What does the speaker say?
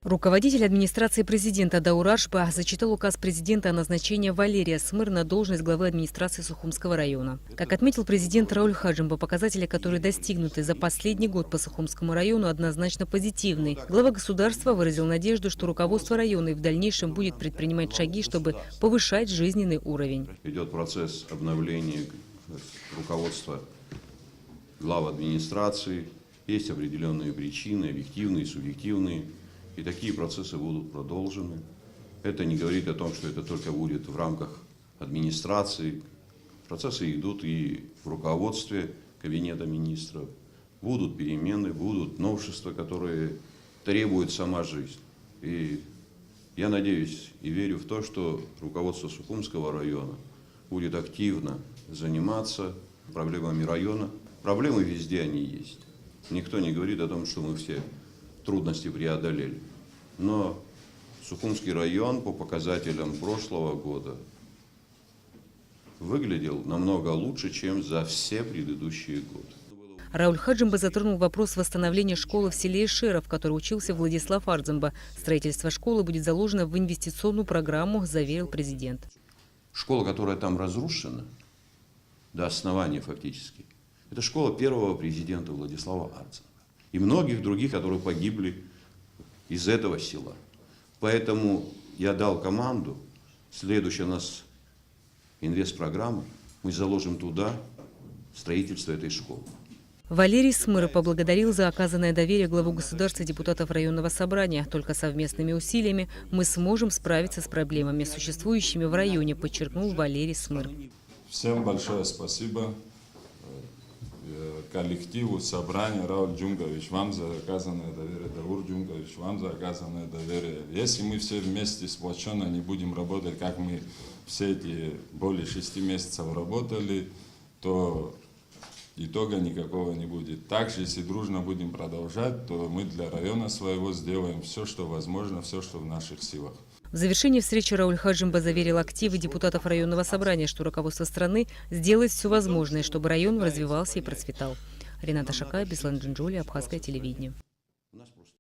Руководитель администрации президента Даур Ашба зачитал указ президента о назначении Валерия Смыр на должность главы администрации Сухумского района. Как отметил президент Рауль Хаджимба, показатели, которые достигнуты за последний год по Сухумскому району, однозначно позитивны. Глава государства выразил надежду, что руководство района и в дальнейшем будет предпринимать шаги, чтобы повышать жизненный уровень. Идет процесс обновления руководства глав администрации. Есть определенные причины, объективные, субъективные. И такие процессы будут продолжены. Это не говорит о том, что это только будет в рамках администрации. Процессы идут и в руководстве кабинета министров. Будут перемены, будут новшества, которые требует сама жизнь. И я надеюсь и верю в то, что руководство Сухумского района будет активно заниматься проблемами района. Проблемы везде они есть. Никто не говорит о том, что мы все трудности преодолели. Но Сухумский район по показателям прошлого года выглядел намного лучше, чем за все предыдущие годы. Рауль Хаджимба затронул вопрос восстановления школы в селе Ишера, в которой учился Владислав Ардзимба. Строительство школы будет заложено в инвестиционную программу, заверил президент. Школа, которая там разрушена, до основания фактически, это школа первого президента Владислава Ардзимба и многих других, которые погибли из этого села. Поэтому я дал команду, следующая у нас инвестпрограмма, мы заложим туда строительство этой школы. Валерий Смыр поблагодарил за оказанное доверие главу государства и депутатов районного собрания. Только совместными усилиями мы сможем справиться с проблемами, существующими в районе, подчеркнул Валерий Смыр. Всем большое спасибо коллективу, собранию, Рауль Джунгович, вам за оказанное доверие, Даур Джунгович, вам за оказанное доверие. Если мы все вместе сплоченно не будем работать, как мы все эти более 6 месяцев работали, то итога никакого не будет. Также, если дружно будем продолжать, то мы для района своего сделаем все, что возможно, все, что в наших силах. В завершении встречи Рауль Хаджимба заверил активы депутатов районного собрания, что руководство страны сделает все возможное, чтобы район развивался и процветал. Рената Шакая, Беслан Джинджоли, Абхазское телевидение.